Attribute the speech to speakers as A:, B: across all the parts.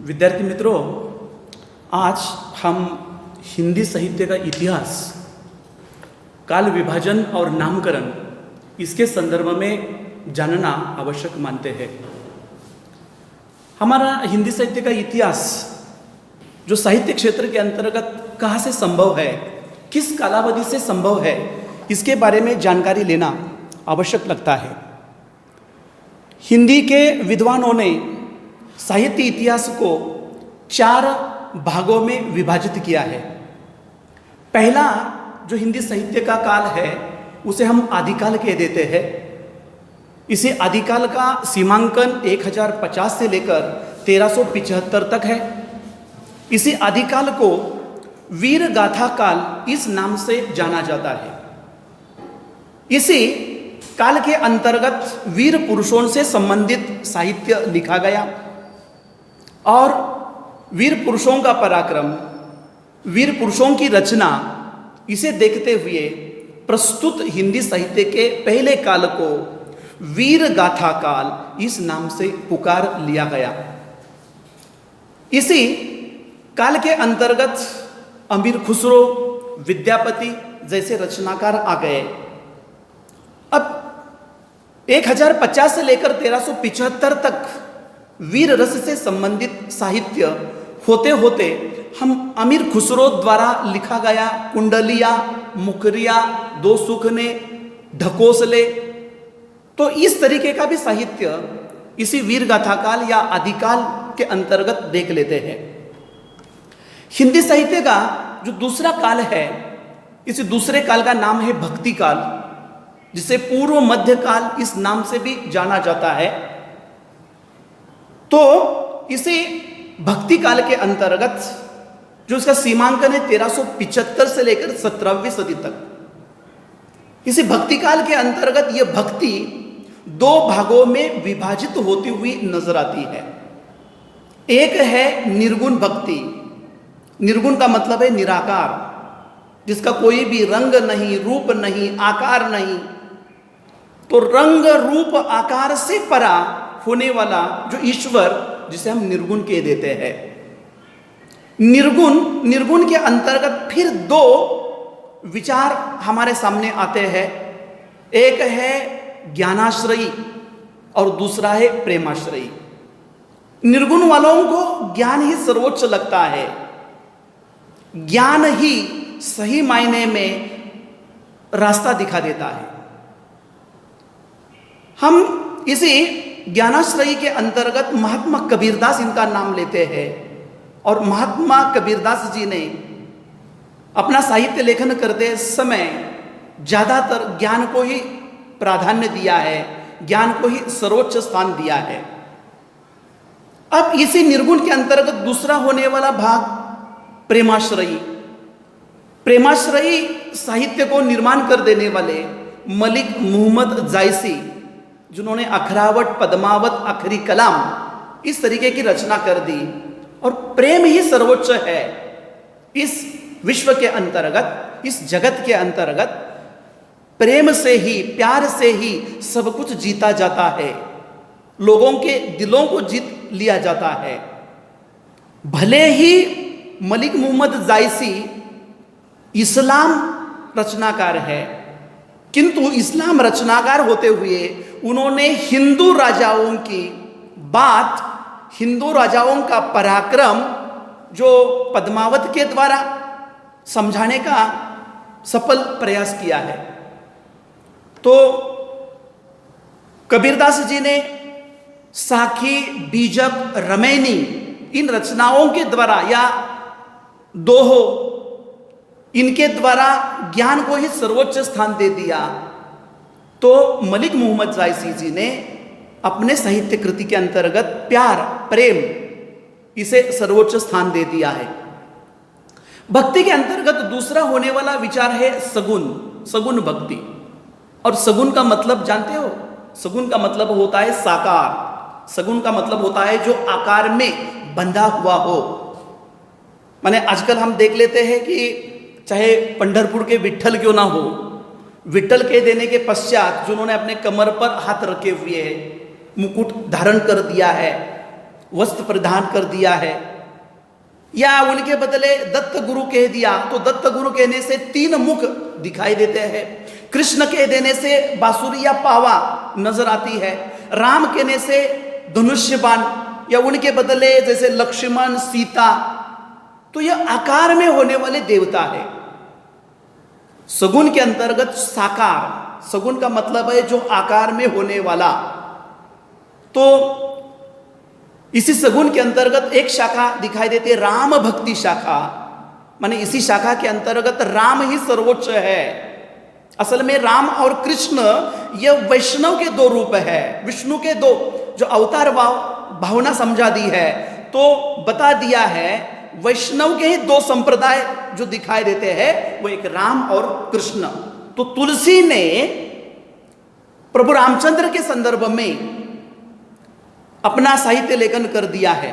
A: विद्यार्थी मित्रों, आज हम हिंदी साहित्य का इतिहास, काल विभाजन और नामकरण इसके संदर्भ में जानना आवश्यक मानते हैं। हमारा हिंदी साहित्य का इतिहास जो साहित्य क्षेत्र के अंतर्गत कहाँ से संभव है, किस कालावधि से संभव है, इसके बारे में जानकारी लेना आवश्यक लगता है। हिंदी के विद्वानों ने साहित्य इतिहास को 4 भागों में विभाजित किया है। पहला जो हिंदी साहित्य का काल है उसे हम आदिकाल कह देते हैं। इसे आदिकाल का सीमांकन 1050 से लेकर 1375 तक है। इसी आदिकाल को वीर गाथा काल इस नाम से जाना जाता है। इसी काल के अंतर्गत वीर पुरुषों से संबंधित साहित्य लिखा गया और वीर पुरुषों का पराक्रम, वीर पुरुषों की रचना, इसे देखते हुए प्रस्तुत हिंदी साहित्य के पहले काल को वीर गाथा काल इस नाम से पुकार लिया गया। इसी काल के अंतर्गत अमीर खुसरो, विद्यापति जैसे रचनाकार आ गए। अब 1050 से लेकर 1375 तक वीर रस से संबंधित साहित्य होते होते हम अमीर खुसरो द्वारा लिखा गया कुंडलिया, मुकरिया, दो सुखने, ढकोसले, तो इस तरीके का भी साहित्य इसी वीर गाथा काल या आदिकाल के अंतर्गत देख लेते हैं। हिंदी साहित्य का जो दूसरा काल है, इसी दूसरे काल का नाम है भक्ति काल, जिसे पूर्व मध्य काल इस नाम से भी जाना जाता है। तो इसे भक्ति काल के अंतर्गत जो इसका सीमांकन है 1375 से लेकर 17वीं सदी तक, इसी भक्ति काल के अंतर्गत यह भक्ति 2 भागों में विभाजित होती हुई नजर आती है। एक है निर्गुण भक्ति। निर्गुण का मतलब है निराकार, जिसका कोई भी रंग नहीं, रूप नहीं, आकार नहीं। तो रंग रूप आकार से परा होने वाला जो ईश्वर, जिसे हम निर्गुण कह देते हैं। निर्गुण के अंतर्गत फिर 2 विचार हमारे सामने आते हैं। एक है ज्ञानाश्रयी और दूसरा है प्रेमाश्रयी। निर्गुण वालों को ज्ञान ही सर्वोच्च लगता है। ज्ञान ही सही मायने में रास्ता दिखा देता है। हम इसी ज्ञानाश्रयी के अंतर्गत महात्मा कबीरदास इनका नाम लेते हैं। और महात्मा कबीरदास जी ने अपना साहित्य लेखन करते समय ज्यादातर ज्ञान को ही प्राधान्य दिया है, ज्ञान को ही सर्वोच्च स्थान दिया है। अब इसी निर्गुण के अंतर्गत दूसरा होने वाला भाग प्रेमाश्रयी। प्रेमाश्रयी साहित्य को निर्माण कर देने वाले मलिक मोहम्मद जायसी, जिन्होंने अखरावट, पद्मावत, आखरी कलाम इस तरीके की रचना कर दी। और प्रेम ही सर्वोच्च है इस विश्व के अंतर्गत, इस जगत के अंतर्गत। प्रेम से ही, प्यार से ही सब कुछ जीता जाता है, लोगों के दिलों को जीत लिया जाता है। भले ही मलिक मोहम्मद जायसी इस्लाम रचनाकार है, किंतु इस्लाम रचनाकार होते हुए उन्होंने हिंदू राजाओं की बात, हिंदू राजाओं का पराक्रम जो पद्मावत के द्वारा समझाने का सफल प्रयास किया है। तो कबीरदास जी ने साखी, बीजक, रमैनी इन रचनाओं के द्वारा या दोहो, इनके द्वारा ज्ञान को ही सर्वोच्च स्थान दे दिया। तो मलिक मोहम्मद जायसी जी ने अपने साहित्य कृति के अंतर्गत प्यार, प्रेम, इसे सर्वोच्च स्थान दे दिया है। भक्ति के अंतर्गत दूसरा होने वाला विचार है सगुण, सगुण भक्ति। और सगुण का मतलब जानते हो? सगुण का मतलब होता है साकार। सगुण का मतलब होता है जो आकार में बंधा हुआ हो। माने आजकल हम देख लेते हैं कि चाहे पंढरपुर के विट्ठल क्यों ना हो, विट्ठल के देने के पश्चात जिन्होंने अपने कमर पर हाथ रखे हुए हैं, मुकुट धारण कर दिया है, वस्त्र प्रदान कर दिया है, या उनके बदले दत्त गुरु कह दिया तो दत्त गुरु कहने से 3 मुख दिखाई देते हैं, कृष्ण कह देने से बांसुरी या पावा नजर आती है, राम कहने से धनुष्य बाण, या उनके बदले जैसे लक्ष्मण सीता, तो यह आकार में होने वाले देवता है। सगुन के अंतर्गत साकार, सगुन का मतलब है जो आकार में होने वाला, तो इसी सगुन के अंतर्गत एक शाखा दिखाई देती है राम भक्ति शाखा, माने इसी शाखा के अंतर्गत राम ही सर्वोच्च है। असल में राम और कृष्ण यह वैष्णव के 2 रूप है, विष्णु के 2 जो अवतार भावना समझा दी है, तो बता दिया है वैष्णव के ही 2 संप्रदाय जो दिखाई देते हैं वो एक राम और कृष्ण। तो तुलसी ने प्रभु रामचंद्र के संदर्भ में अपना साहित्य लेखन कर दिया है।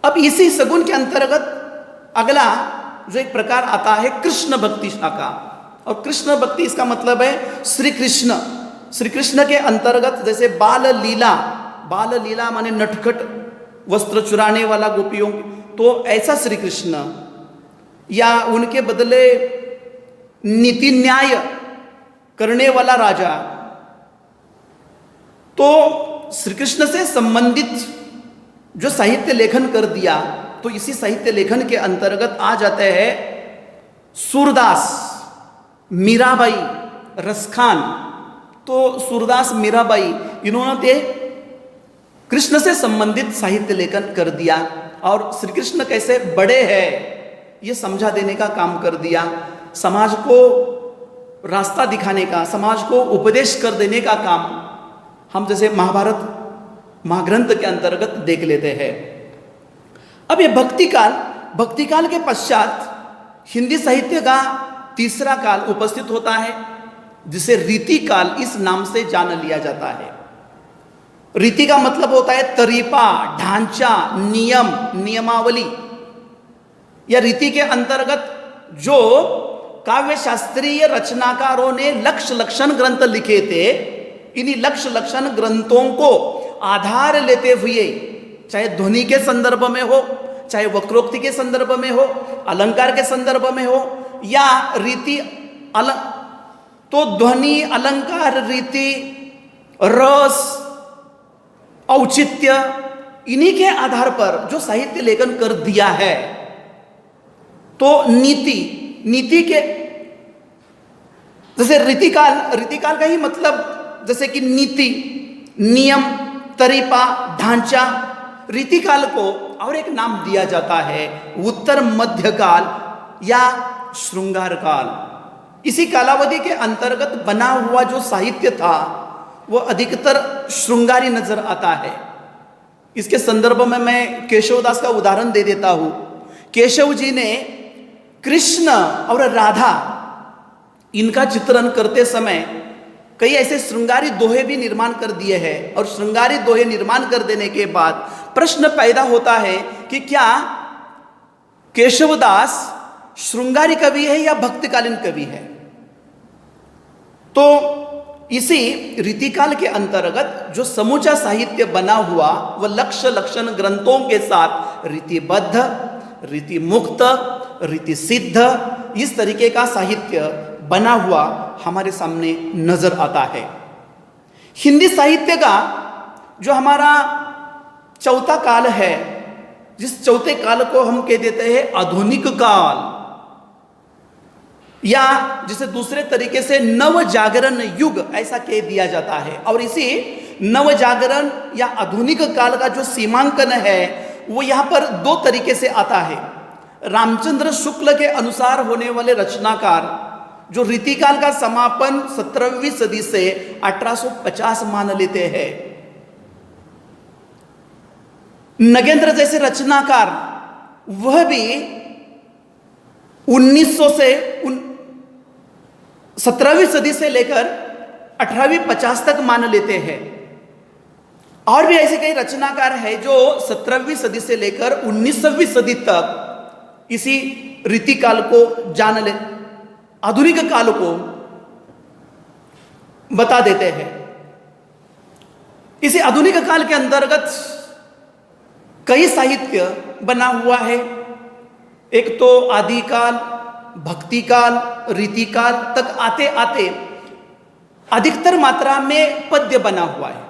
A: अब इसी सगुन के अंतर्गत अगला जो एक प्रकार आता है कृष्ण भक्ति शाखा, और कृष्ण भक्ति इसका मतलब है श्री कृष्ण। श्री कृष्ण के अंतर्गत जैसे बाल लीला, बाल लीला माने नटखट वस्त्र चुराने वाला गोपियों, तो ऐसा श्री कृष्ण, या उनके बदले नीति न्याय करने वाला राजा, तो श्री कृष्ण से संबंधित जो साहित्य लेखन कर दिया, तो इसी साहित्य लेखन के अंतर्गत आ जाते हैं सूरदास, मीराबाई, रसखान। तो सूरदास, मीराबाई इन्होंने कृष्ण से संबंधित साहित्य लेखन कर दिया और श्री कृष्ण कैसे बड़े हैं ये समझा देने का काम कर दिया, समाज को रास्ता दिखाने का, समाज को उपदेश कर देने का काम हम जैसे महाभारत महाग्रंथ के अंतर्गत देख लेते हैं। अब ये भक्ति काल के पश्चात हिंदी साहित्य का तीसरा काल उपस्थित होता है, जिसे रीति काल इस नाम से जान लिया जाता है। रीति का मतलब होता है तरीका, ढांचा, नियम, नियमावली। या रीति के अंतर्गत जो काव्य शास्त्रीय रचनाकारों ने लक्ष्य लक्षण ग्रंथ लिखे थे, इन्हीं लक्ष्य लक्षण ग्रंथों को आधार लेते हुए, चाहे ध्वनि के संदर्भ में हो, चाहे वक्रोक्ति के संदर्भ में हो, अलंकार के संदर्भ में हो, या रीति तो ध्वनि, अलंकार, रीति, रस, औचित्य, इन्हीं के आधार पर जो साहित्य लेखन कर दिया है, तो नीति के जैसे रीतिकाल का ही मतलब जैसे कि नीति, नियम, तरीका, ढांचा। रीतिकाल को और एक नाम दिया जाता है उत्तर मध्य काल या श्रृंगार काल। इसी कालावधि के अंतर्गत बना हुआ जो साहित्य था वो अधिकतर श्रृंगारी नजर आता है। इसके संदर्भ में मैं केशवदास का उदाहरण दे देता हूं। केशव जी ने कृष्ण और राधा इनका चित्रण करते समय कई ऐसे श्रृंगारी दोहे भी निर्माण कर दिए हैं, और श्रृंगारी दोहे निर्माण कर देने के बाद प्रश्न पैदा होता है कि क्या केशवदास श्रृंगारी कवि है या भक्तिकालीन कवि है। तो इसी रीतिकाल के अंतर्गत जो समूचा साहित्य बना हुआ वह लक्ष्य लक्षण ग्रंथों के साथ रीतिबद्ध, रीति मुक्त, रीति सिद्ध, इस तरीके का साहित्य बना हुआ हमारे सामने नजर आता है। हिंदी साहित्य का जो हमारा चौथा काल है, जिस चौथे काल को हम कह देते हैं आधुनिक काल, या जिसे दूसरे तरीके से नव जागरण युग ऐसा कह दिया जाता है। और इसी नव जागरण या आधुनिक काल का जो सीमांकन है वो यहाँ पर 2 तरीके से आता है। रामचंद्र शुक्ल के अनुसार होने वाले रचनाकार जो रीतिकाल का समापन 17वीं सदी से 1850 मान लेते हैं। नगेंद्र जैसे रचनाकार वह भी 1900 से 17वीं सदी से लेकर 18वीं 50 तक मान लेते हैं। और भी ऐसे कई रचनाकार हैं जो 17वीं सदी से लेकर 19वीं सदी तक इसी रीतिकाल को जान ले, आधुनिक काल को बता देते हैं। इसी आधुनिक काल के अंतर्गत कई साहित्य बना हुआ है। एक तो आदिकाल, भक्तिकाल, रीतिकाल तक आते आते अधिकतर मात्रा में पद्य बना हुआ है।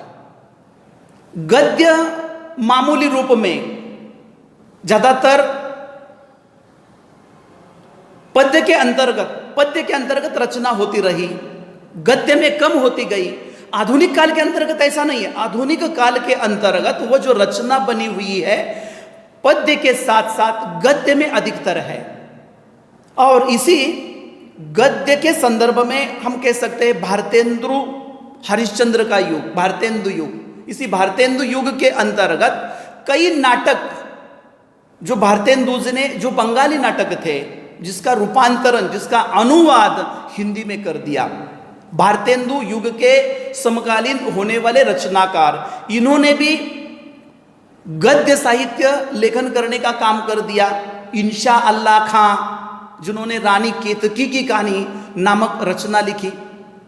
A: गद्य मामूली रूप में ज्यादातर पद्य के अंतर्गत रचना होती रही, गद्य में कम होती गई। आधुनिक काल के अंतर्गत ऐसा नहीं है। आधुनिक काल के अंतर्गत वो जो रचना बनी हुई है पद्य के साथ साथ गद्य में अधिकतर है। और इसी गद्य के संदर्भ में हम कह सकते हैं भारतेंदु हरिश्चंद्र का युग, भारतेंदु युग। इसी भारतेंदु युग के अंतर्गत कई नाटक जो भारतेंदु जी ने, जो बंगाली नाटक थे, जिसका रूपांतरण, जिसका अनुवाद हिंदी में कर दिया। भारतेंदु युग के समकालीन होने वाले रचनाकार, इन्होंने भी गद्य साहित्य लेखन करने का काम कर दिया। इंशा अल्लाह खां, जिन्होंने रानी केतकी की कहानी नामक रचना लिखी,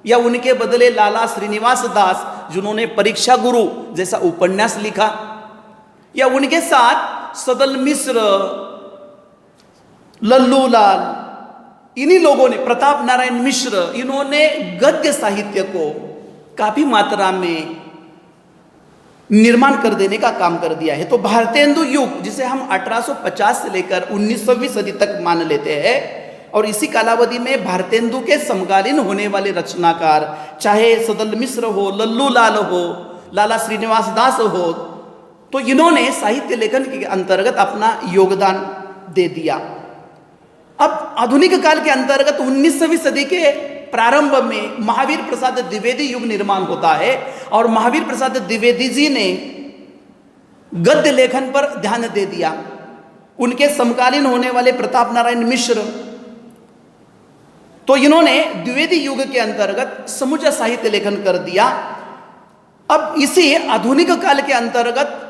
A: या उनके बदले लाला श्रीनिवास दास, जिन्होंने परीक्षा गुरु जैसा उपन्यास लिखा, या उनके साथ सदल मिश्र, लल्लू लाल, इन्हीं लोगों ने, प्रताप नारायण मिश्र, इन्होंने गद्य साहित्य को काफी मात्रा में निर्माण कर देने का काम कर दिया है। तो भारतेंदु युग, जिसे हम 1850 से लेकर 19वीं सदी तक मान लेते हैं, और इसी कालावधि में भारतेंदु के समकालीन होने वाले रचनाकार, चाहे सदल मिश्र हो, लल्लू लाल हो, लाला श्रीनिवास दास हो, तो इन्होंने साहित्य लेखन के अंतर्गत अपना योगदान दे दिया। अब आधुनिक काल के अंतर्गत 19वीं सदी के प्रारंभ में महावीर प्रसाद द्विवेदी युग निर्माण होता है, और महावीर प्रसाद द्विवेदी जी ने गद्य लेखन पर ध्यान दे दिया। उनके समकालीन होने वाले प्रताप नारायण मिश्र, तो इन्होंने द्विवेदी युग के अंतर्गत समूचा साहित्य लेखन कर दिया। अब इसी आधुनिक काल के अंतर्गत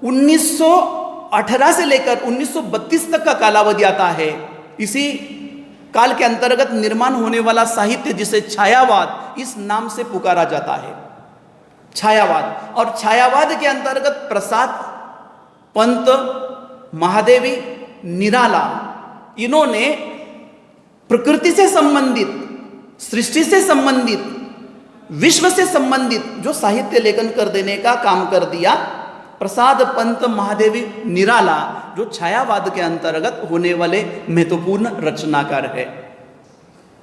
A: 1918 से लेकर 1932 तक का कालावधि आता है। इसी काल के अंतर्गत निर्माण होने वाला साहित्य, जिसे छायावाद इस नाम से पुकारा जाता है, छायावाद। और छायावाद के अंतर्गत प्रसाद, पंत, महादेवी, निराला, इन्होंने प्रकृति से संबंधित, सृष्टि से संबंधित, विश्व से संबंधित जो साहित्य लेखन कर देने का काम कर दिया। प्रसाद, पंत, महादेवी, निराला जो छायावाद के अंतर्गत होने वाले महत्वपूर्ण रचनाकार है।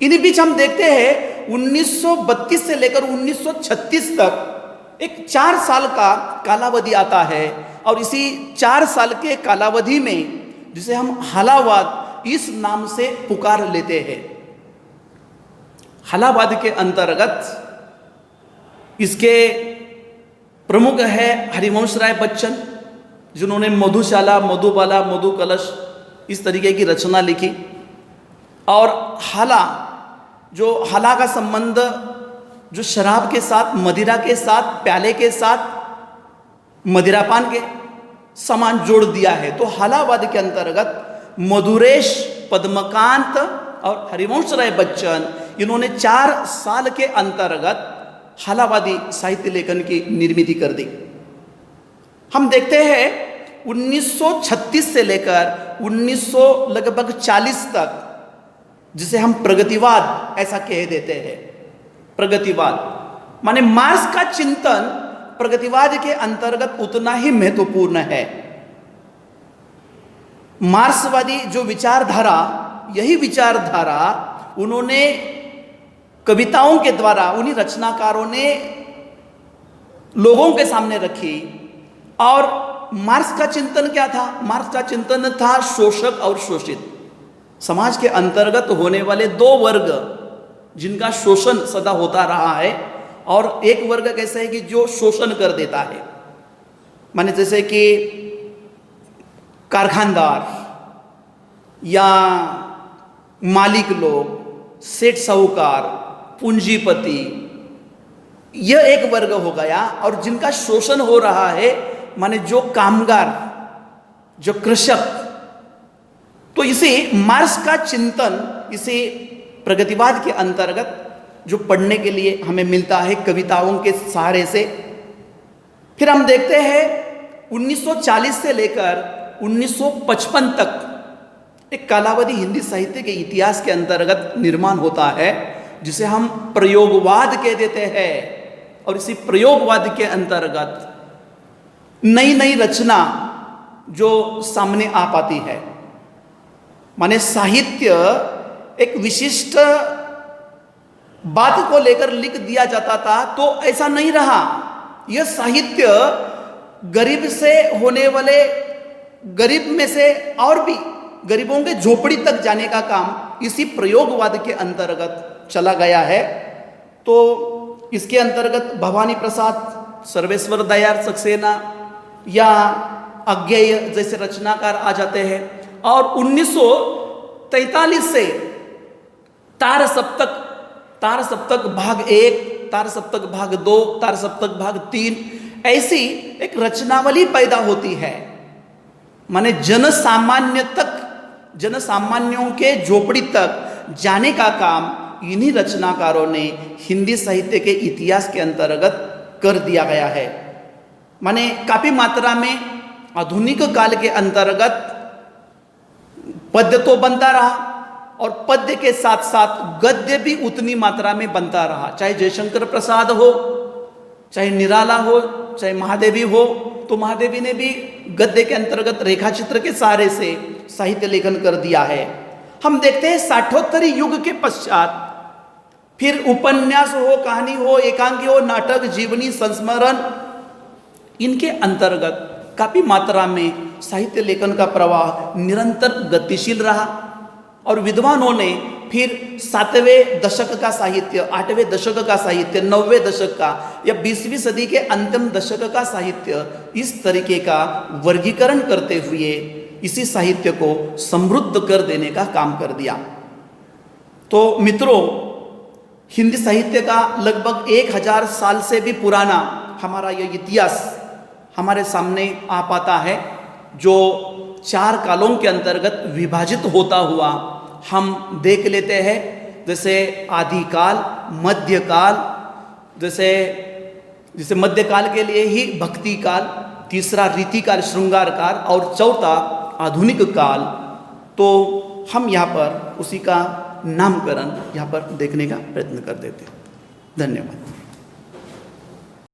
A: इन्हीं बीच हम देखते हैं 1932 से लेकर 1936 तक एक 4 साल का कालावधि आता है, और इसी 4 साल के कालावधि में, जिसे हम हालावाद इस नाम से पुकार लेते हैं, हालावाद के अंतर्गत इसके प्रमुख है हरिवंश राय बच्चन, जिन्होंने मधुशाला, मधुबाला, मधु कलश इस तरीके की रचना लिखी। और हाला, जो हाला का संबंध जो शराब के साथ, मदिरा के साथ, प्याले के साथ, मदिरापान के समान जोड़ दिया है। तो हालावाद के अंतर्गत मधुरेश, पद्मकांत और हरिवंश राय बच्चन, इन्होंने 4 साल के अंतर्गत हालावादी साहित्य लेखन की निर्मित कर दी। हम देखते हैं 1936 से लेकर 1940 तक, जिसे हम प्रगतिवाद ऐसा कह देते हैं। प्रगतिवाद माने मार्क्स का चिंतन प्रगतिवाद के अंतर्गत उतना ही महत्वपूर्ण है। मार्क्सवादी जो विचारधारा, यही विचारधारा उन्होंने कविताओं के द्वारा, उन्हीं रचनाकारों ने लोगों के सामने रखी। और मार्क्स का चिंतन क्या था? मार्क्स का चिंतन था शोषक और शोषित। समाज के अंतर्गत होने वाले 2 वर्ग जिनका शोषण सदा होता रहा है, और एक वर्ग कैसा है कि जो शोषण कर देता है, माने जैसे कि कारखानदार या मालिक लोग, सेठ साहूकार, पूंजीपति, यह एक वर्ग हो गया। और जिनका शोषण हो रहा है, माने जो कामगार, जो कृषक। तो इसे मार्क्स का चिंतन, इसे प्रगतिवाद के अंतर्गत जो पढ़ने के लिए हमें मिलता है कविताओं के सहारे से। फिर हम देखते हैं 1940 से लेकर 1955 तक एक कालावधि हिंदी साहित्य के इतिहास के अंतर्गत निर्माण होता है, जिसे हम प्रयोगवाद कह देते हैं। और इसी प्रयोगवाद के अंतर्गत नई नई रचना जो सामने आ पाती है, माने साहित्य एक विशिष्ट बात को लेकर लिख दिया जाता था, तो ऐसा नहीं रहा। यह साहित्य गरीब से होने वाले, गरीब में से और भी गरीबों के झोपड़ी तक जाने का काम इसी प्रयोगवाद के अंतर्गत चला गया है। तो इसके अंतर्गत भवानी प्रसाद, सर्वेश्वर दयाल सक्सेना या अज्ञेय जैसे रचनाकार आ जाते हैं। और 1943 से तार सप्तक भाग 1, तार सप्तक भाग 2, तार सप्तक भाग 3, ऐसी एक रचनावली पैदा होती है। माने जनसामान्यों के झोपड़ी तक जाने का काम इन्हीं रचनाकारों ने हिंदी साहित्य के इतिहास के अंतर्गत कर दिया गया है। माने काफी मात्रा में आधुनिक काल के अंतर्गत पद्य तो बनता रहा, और पद्य के साथ साथ गद्य भी उतनी मात्रा में बनता रहा। चाहे जयशंकर प्रसाद हो, चाहे निराला हो, चाहे महादेवी हो, तो महादेवी ने भी गद्य के अंतर्गत रेखाचित्र के सहारे से साहित्य लेखन कर दिया है। हम देखते हैं साठोत्तरी युग के पश्चात फिर उपन्यास हो, कहानी हो, एकांकी हो, नाटक, जीवनी, संस्मरण, इनके अंतर्गत काफी मात्रा में साहित्य लेखन का प्रवाह निरंतर गतिशील रहा। और विद्वानों ने फिर 7वें दशक का साहित्य, 8वें दशक का साहित्य, 9वें दशक का या 20वीं सदी के अंतिम दशक का साहित्य, इस तरीके का वर्गीकरण करते हुए इसी साहित्य को समृद्ध कर देने का काम कर दिया। तो मित्रों, हिंदी साहित्य का लगभग 1000 साल से भी पुराना हमारा यह इतिहास हमारे सामने आ पाता है, जो 4 कालों के अंतर्गत विभाजित होता हुआ हम देख लेते हैं। जैसे आदिकाल, मध्यकाल, जैसे मध्यकाल के लिए ही भक्ति काल, तीसरा रीतिकाल, श्रृंगार काल, और चौथा आधुनिक काल। तो हम यहाँ पर उसी का नामकरण यहाँ पर देखने का प्रयत्न कर देते हैं। धन्यवाद।